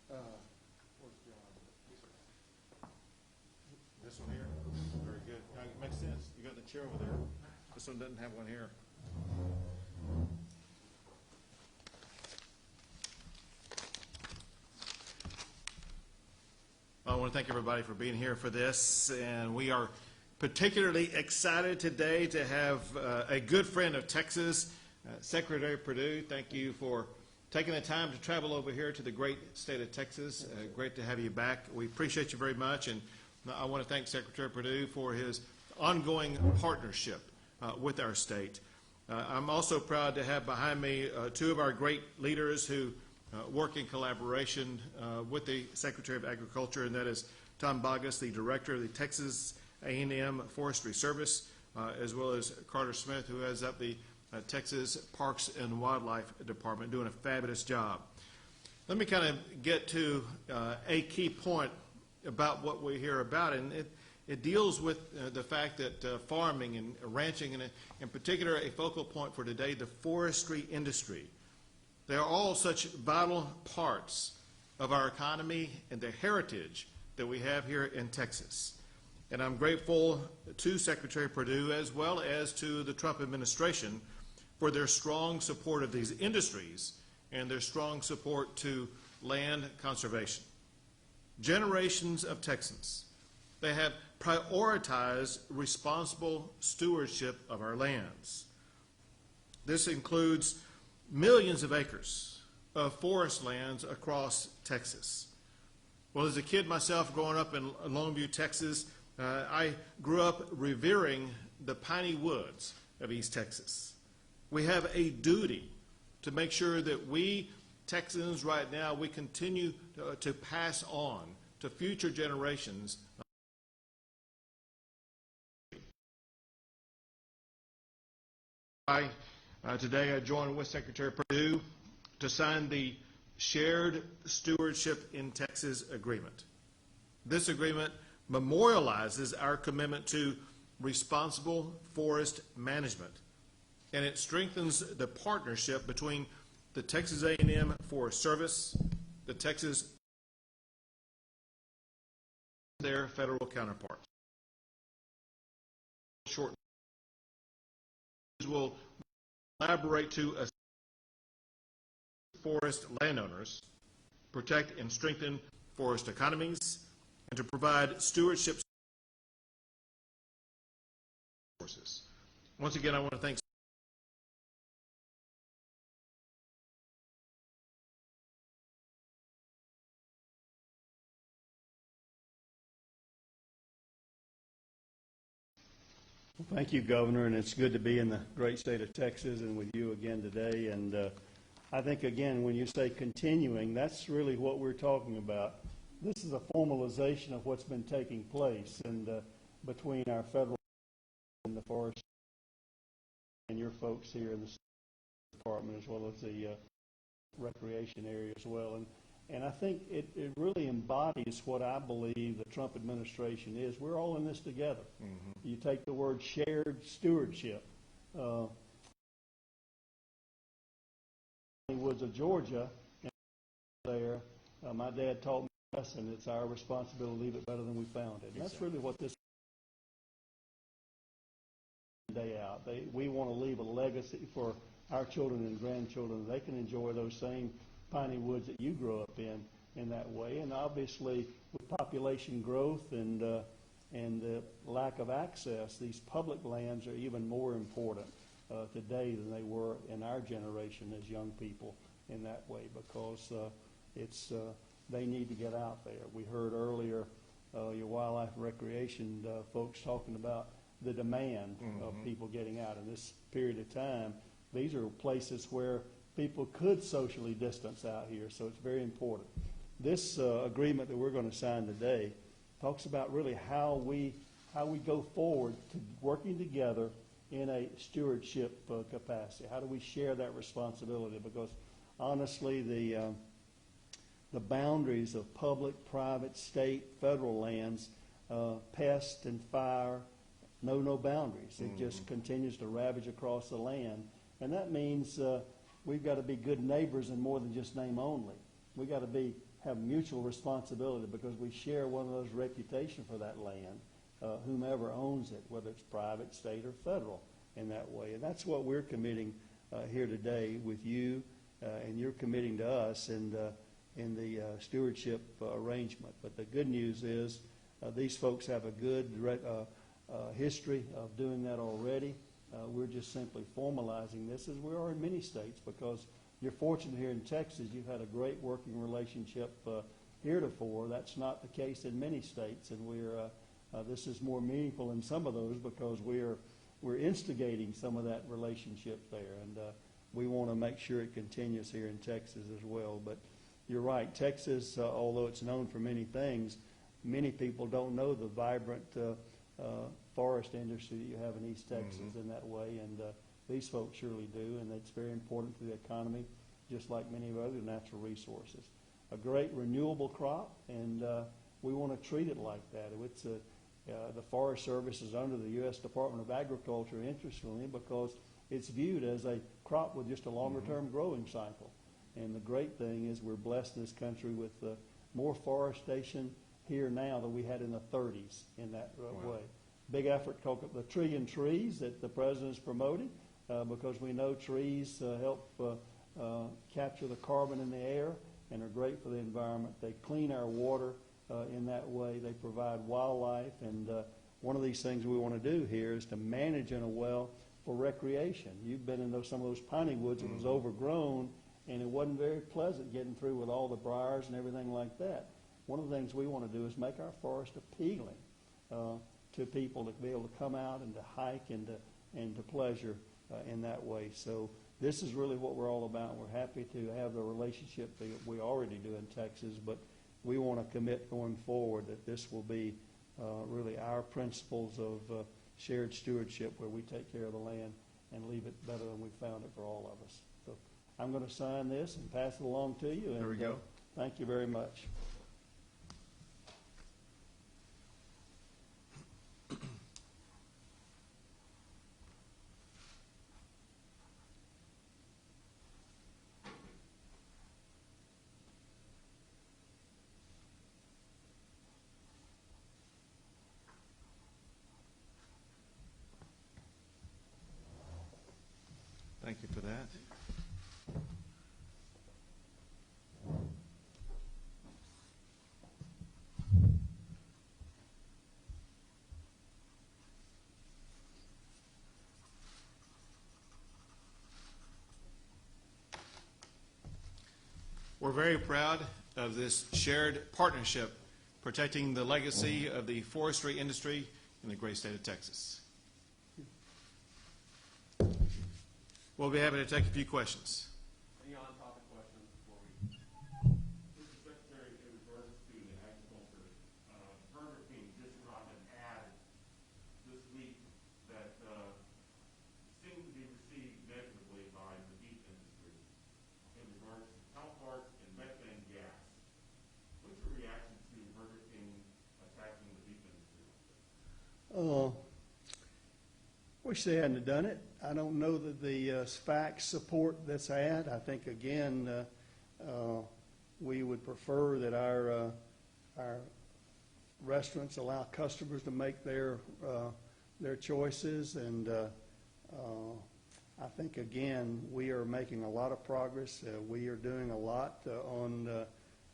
Where's John? This one here? Very good. It makes sense. You got the chair over there. This one doesn't have one here. I want to thank everybody for being here for this, and we are particularly excited today to have a good friend of Texas, Secretary Perdue. Thank you for taking the time to travel over here to the great state of Texas. Great to have you back. We appreciate you very much, and I want to thank Secretary Perdue for his ongoing partnership with our state. I'm also proud to have behind me two of our great leaders who work in collaboration with the Secretary of Agriculture, and that is Tom Bogus, the Director of the Texas A&M Forestry Service, as well as Carter Smith, who heads up the Texas Parks and Wildlife Department, doing a fabulous job. Let me kind of get to a key point about what we hear about, and it deals with the fact that farming and ranching, and in particular a focal point for today, the forestry industry. They are all such vital parts of our economy and the heritage that we have here in Texas. And I'm grateful to Secretary Perdue as well as to the Trump administration for their strong support of these industries and their strong support to land conservation. Generations of Texans, they have prioritized responsible stewardship of our lands. This includes millions of acres of forest lands across Texas. Well, as a kid myself growing up in Longview, Texas, I grew up revering the piney woods of East Texas. We have a duty to make sure that we Texans right now, we continue to pass on to future generations today I joined with Secretary Perdue to sign the Shared Stewardship in Texas Agreement. This agreement memorializes our commitment to responsible forest management, and it strengthens the partnership between the Texas A&M Forest Service, the Texas, their federal counterparts. Short will collaborate to assist forest landowners, protect and strengthen forest economies, and to provide stewardship resources. Once again, I want to thank Well, thank you, Governor, and it's good to be in the great state of Texas and with you again today. And I think, again, when you say continuing, that's really what we're talking about. This is a formalization of what's been taking place and between our federal and the forest and your folks here in the department, as well as the recreation area as well. And I think it really embodies what I believe the Trump administration is. We're all in this together. Mm-hmm. You take the word shared stewardship. Woods of Georgia, and there, my dad taught me a lesson. It's our responsibility to leave it better than we found it. And that's really what this day out. We want to leave a legacy for our children and grandchildren. They can enjoy those same piney woods that you grew up in that way. And obviously, with population growth and the lack of access, these public lands are even more important today than they were in our generation as young people in that way, because they need to get out there. We heard earlier your wildlife recreation folks talking about the demand of people getting out in this period of time. These are places where people could socially distance out here, so it's very important. This agreement that we're going to sign today talks about really how we go forward to working together in a stewardship capacity. How do we share that responsibility? Because honestly, the boundaries of public, private, state, federal lands, pest and fire, know no boundaries. It just continues to ravage across the land. And that means we've got to be good neighbors and more than just name only. We've got to be have mutual responsibility because we share one of those reputation for that land, whomever owns it, whether it's private, state, or federal in that way. And that's what we're committing here today with you, and you're committing to us in the stewardship arrangement. But the good news is these folks have a good history of doing that already. We're just simply formalizing this as we are in many states, because you're fortunate here in Texas. You've had a great working relationship heretofore. That's not the case in many states, and this is more meaningful in some of those because we're instigating some of that relationship there, and we want to make sure it continues here in Texas as well. But you're right, Texas, although it's known for many things, many people don't know the vibrant forest industry that you have in East Texas in that way, and these folks surely do, and it's very important to the economy, just like many of our other natural resources. A great renewable crop, and we want to treat it like that. It's the Forest Service is under the U.S. Department of Agriculture, interestingly, because it's viewed as a crop with just a longer-term growing cycle. And the great thing is we're blessed in this country with more forestation here now than we had in the 30s in that way. Big effort called the Trillion Trees that the President's promoting, because we know trees help capture the carbon in the air and are great for the environment. They clean our water in that way. They provide wildlife, and one of these things we want to do here is to manage in a well for recreation. You've been in some of those piney woods that was overgrown, and it wasn't very pleasant getting through with all the briars and everything like that. One of the things we want to do is make our forest appealing to people to be able to come out and to hike and to pleasure in that way. So this is really what we're all about. We're happy to have the relationship that we already do in Texas, but we want to commit going forward that this will be really our principles of shared stewardship, where we take care of the land and leave it better than we found it for all of us. So I'm going to sign this and pass it along to you. And, there we go. Thank you very much. Thank you for that. We're very proud of this shared partnership protecting the legacy of the forestry industry in the great state of Texas. We'll be happy to take a few questions. Any on-topic questions before we? Mr. Secretary, in regards to the agriculture, Burger King just brought an ad this week that seemed to be received negatively by the beef industry in regards to cow farts and methane gas. What's your reaction to Burger King attacking the beef industry? Wish they hadn't done it. I don't know that the facts support this ad. I think, again, we would prefer that our restaurants allow customers to make their choices. And I think, again, we are making a lot of progress. We are doing a lot on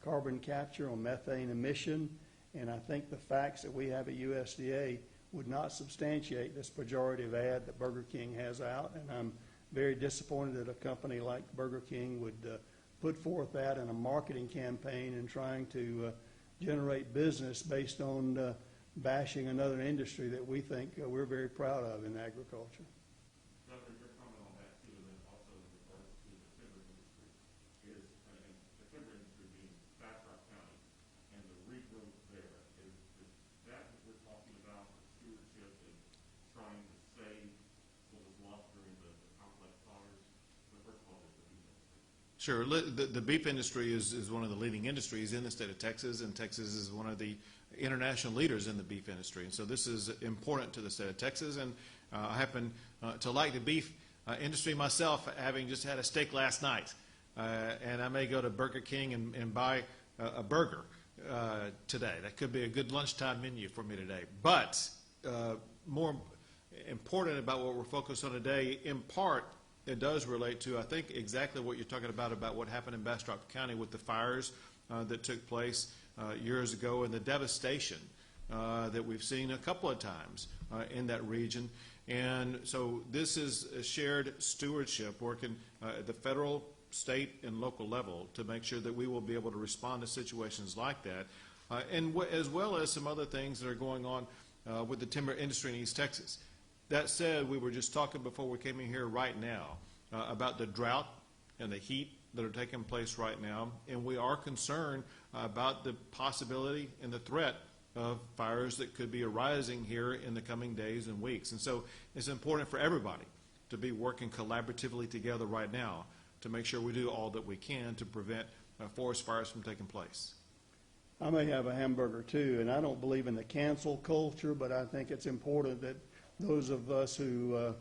carbon capture, on methane emission. And I think the facts that we have at USDA would not substantiate this pejorative ad that Burger King has out, and I'm very disappointed that a company like Burger King would put forth that in a marketing campaign and trying to generate business based on bashing another industry that we think we're very proud of in agriculture. Governor, your comment on that too, and then also in regards to the timber industry, is the timber industry being Bastrop County and the regrowth there. Is that what we're talking about, the stewardship and trying to save what was lost during the complex fires? The first of all is the beef industry. Sure. The beef industry is one of the leading industries in the state of Texas, and Texas is one of the international leaders in the beef industry. And so this is important to the state of Texas. And I happen to like the beef industry myself, having just had a steak last night. And I may go to Burger King and buy a burger today. That could be a good lunchtime menu for me today. But more important about what we're focused on today, in part, it does relate to, I think, exactly what you're talking about what happened in Bastrop County with the fires that took place years ago, and the devastation that we've seen a couple of times in that region. And so this is a shared stewardship, working at the federal, state, and local level to make sure that we will be able to respond to situations like that, as well as some other things that are going on with the timber industry in East Texas. That said, we were just talking before we came in here right now about the drought and the heat that are taking place right now, and we are concerned about the possibility and the threat of fires that could be arising here in the coming days and weeks. And so it's important for everybody to be working collaboratively together right now to make sure we do all that we can to prevent forest fires from taking place. I may have a hamburger too, and I don't believe in the cancel culture, but I think it's important that those of us who,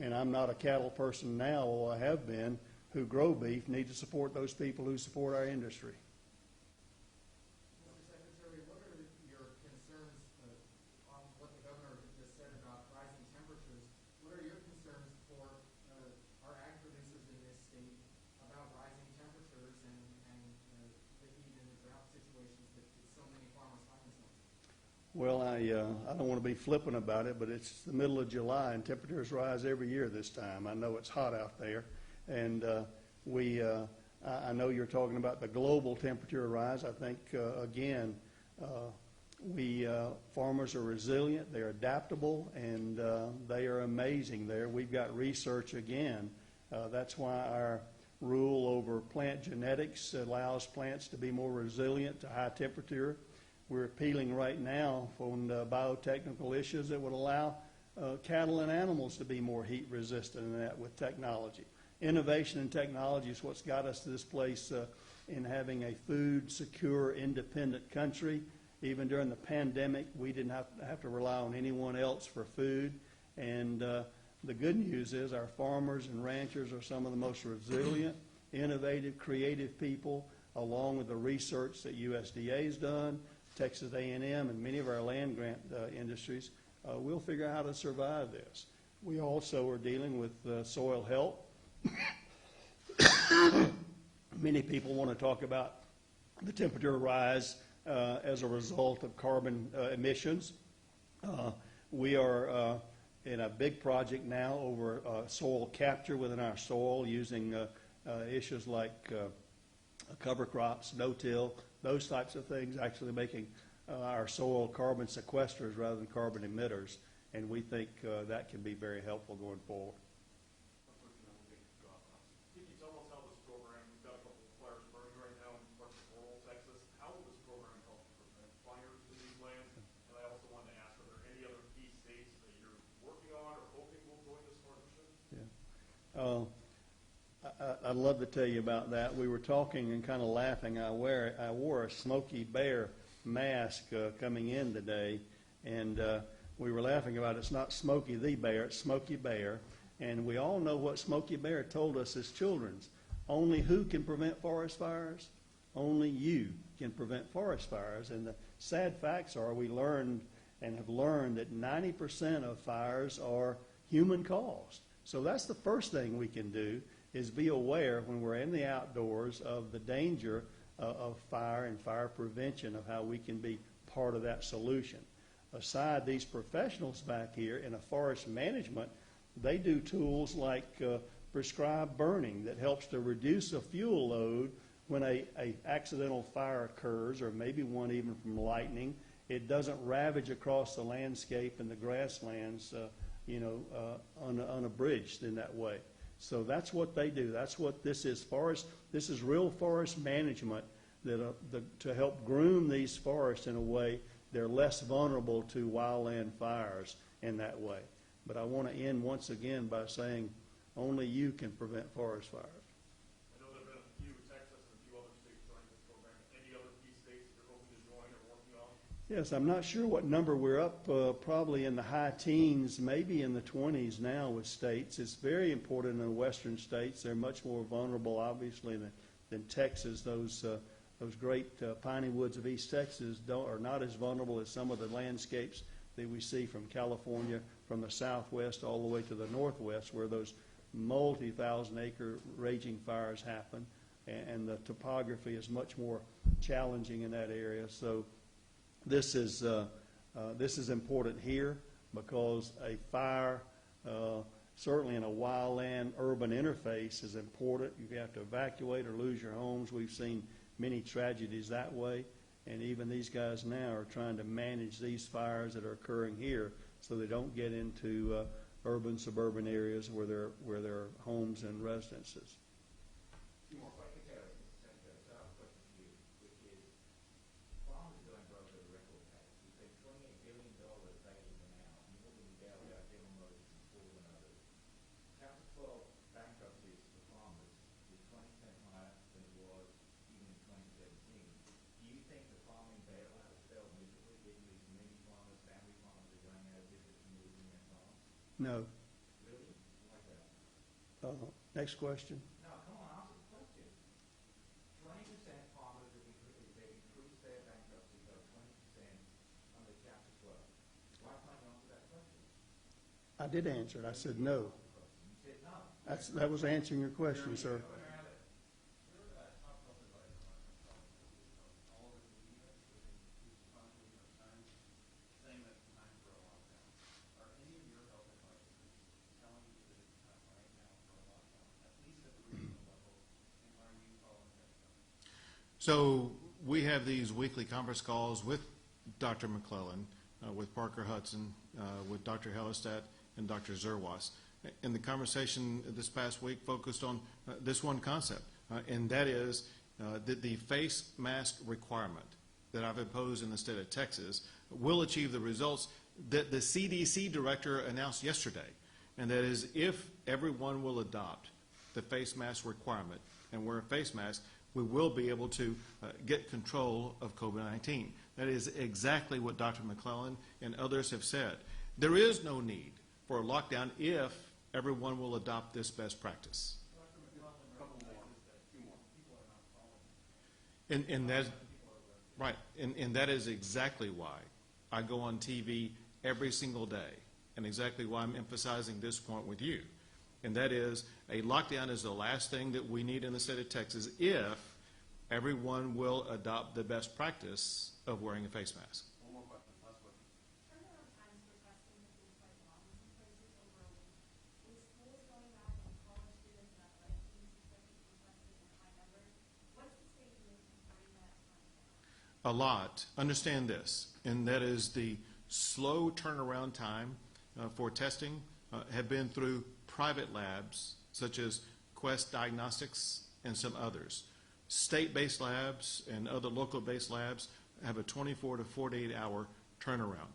and I'm not a cattle person now, or I have been, who grow beef, need to support those people who support our industry. Mr. Secretary, what are your concerns on what the governor just said about rising temperatures? What are your concerns for our ag producers in this state about rising temperatures and the heat and the drought situations that so many farmers find themselves in? Well, I don't want to be flippant about it, but it's the middle of July and temperatures rise every year this time. I know it's hot out there, and I know you're talking about the global temperature rise. I think, again, farmers are resilient, they're adaptable, and they are amazing there. We've got research again. That's why our rule over plant genetics allows plants to be more resilient to high temperature. We're appealing right now on biotechnical issues that would allow cattle and animals to be more heat resistant than that with technology. Innovation and technology is what's got us to this place in having a food secure, independent country. Even during the pandemic, we didn't have to rely on anyone else for food. And the good news is our farmers and ranchers are some of the most resilient, innovative, creative people, along with the research that USDA has done, Texas A&M, and many of our land grant industries. We'll figure out how to survive this. We also are dealing with soil health. Many people want to talk about the temperature rise as a result of carbon emissions. We are in a big project now over soil capture within our soil using issues like cover crops, no-till, those types of things, actually making our soil carbon sequesters rather than carbon emitters, and we think that can be very helpful going forward. Can you tell us how this program, we've got a couple of fires burning right now in parts of rural Texas, how will this program help prevent fires in these lands? And I also wanted to ask, are there any other key states that you're working on or hoping will join this partnership? Yeah. I'd love to tell you about that. We were talking and kind of laughing. I wore a Smokey Bear mask coming in today, and we were laughing about it's not Smokey the Bear, it's Smokey Bear. And we all know what Smokey Bear told us as children. Only who can prevent forest fires? Only you can prevent forest fires. And the sad facts are we learned and have learned that 90% of fires are human caused. So that's the first thing we can do, is be aware when we're in the outdoors of the danger of fire and fire prevention, of how we can be part of that solution. Aside, these professionals back here in a forest management, they do tools like prescribed burning that helps to reduce a fuel load when a accidental fire occurs, or maybe one even from lightning. It doesn't ravage across the landscape and the grasslands, unabridged in that way. So that's what they do. That's what this is. This is real forest management to help groom these forests in a way they're less vulnerable to wildland fires in that way. But I want to end once again by saying only you can prevent forest fires. I know there have been a few, Texas and a few other states joining this program. Any other key states that you're hoping to join or working on? Yes, I'm not sure what number we're up, probably in the high teens, maybe in the 20s now with states. It's very important in the western states. They're much more vulnerable, obviously, than Texas. Those those great piney woods of East Texas are not as vulnerable as some of the landscapes that we see from California, from the southwest all the way to the northwest, where those multi-thousand-acre raging fires happen, and the topography is much more challenging in that area. So this is important here because a fire, certainly in a wildland urban interface, is important. You have to evacuate or lose your homes. We've seen many tragedies that way, and even these guys now are trying to manage these fires that are occurring here so they don't get into urban, suburban areas where there are homes and residences. Two more questions. Secretary, so I have a question for you, which is, farmers are going broke at a record pace. We spent $28 billion bailing them out, and more than we bailed out General Motors and Ford and others. Chapter 12 bankruptcies for farmers is 20% higher than it was even in 2017. Do you think the farming bailout has failed miserably, given these many farmers, family farmers are going out of business and losing their farms? No. Really? Like that? Next question. No, come on, answer the question. 20% farmers have increased their bankruptcy by 20% under Chapter 12. Why can't you answer that question? I did answer it. I said no. You said no. That was answering your question, sir. So we have these weekly conference calls with Dr. McClellan, with Parker Hudson, with Dr. Hellestat, and Dr. Zerwas. And the conversation this past week focused on this one concept, and that is that the face mask requirement that I've imposed in the state of Texas will achieve the results that the CDC director announced yesterday. And that is, if everyone will adopt the face mask requirement and wear a face mask, we will be able to get control of COVID-19. That is exactly what Dr. McClellan and others have said. There is no need for a lockdown if everyone will adopt this best practice. And that, right, and that is exactly why I go on TV every single day, and exactly why I'm emphasizing this point with you. And that is, a lockdown is the last thing that we need in the state of Texas if everyone will adopt the best practice of wearing a face mask. One more question, last question. Turnaround times for testing have been quite long in some places over a week. With schools going back and college students and athletic teams expected to be tested in high numbers, what's the state doing to bring that time down? A lot. Understand this, and that is the slow turnaround time for testing have been through private labs such as Quest Diagnostics and some others. State-based labs and other local-based labs have a 24 to 48-hour turnaround.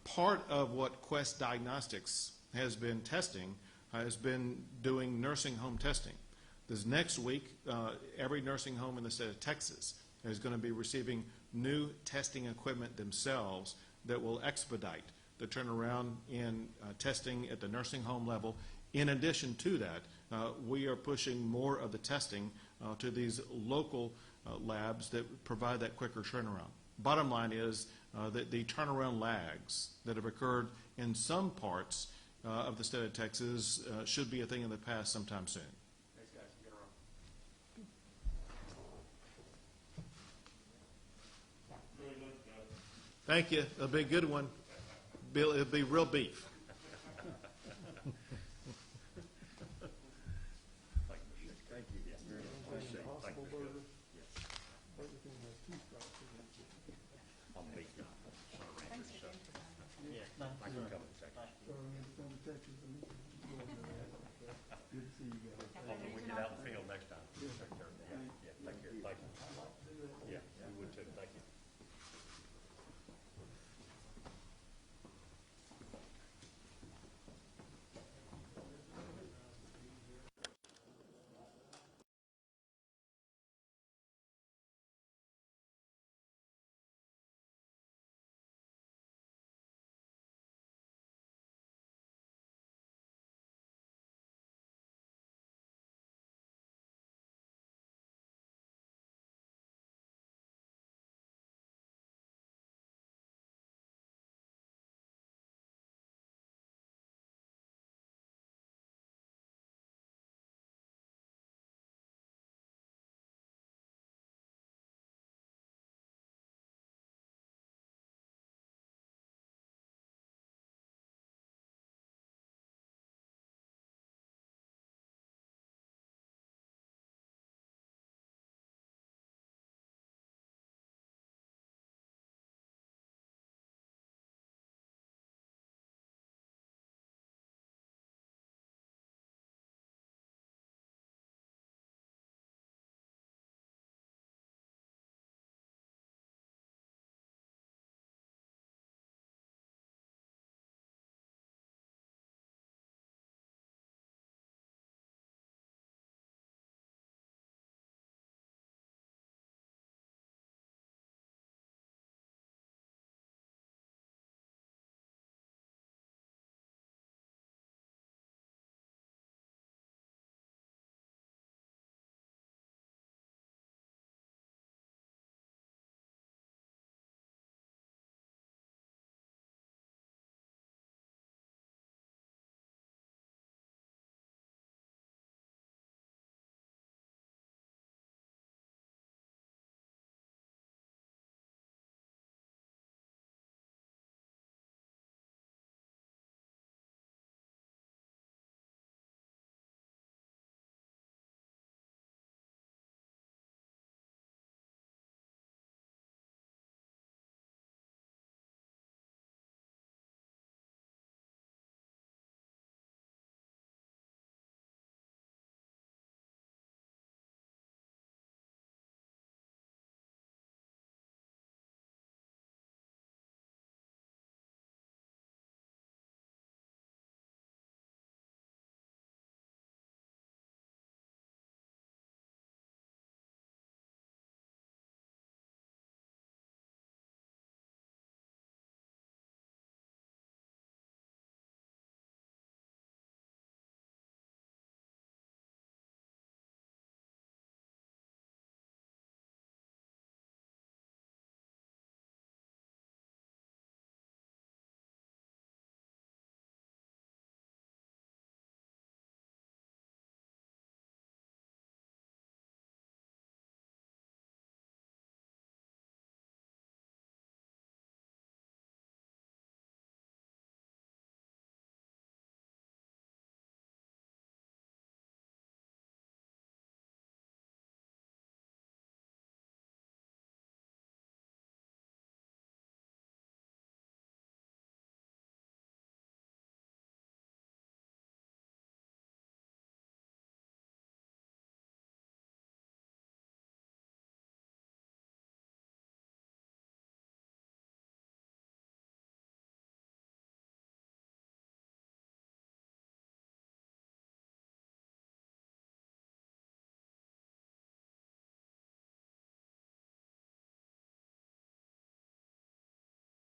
Part of what Quest Diagnostics has been testing has been doing nursing home testing. This next week, every nursing home in the state of Texas is going to be receiving new testing equipment themselves that will expedite the turnaround in testing at the nursing home level. In addition to that, we are pushing more of the testing to these local labs that provide that quicker turnaround. Bottom line is that the turnaround lags that have occurred in some parts of the state of Texas should be a thing of the past sometime soon. Thanks, guys. Get around. Very good, guys. Thank you. It'll be a good one. Bill, it'll be real beef. Thank you. Yes, very much. Impossible Burger. Yes. Burger King has two stripes. I'll make you. Yeah. I can come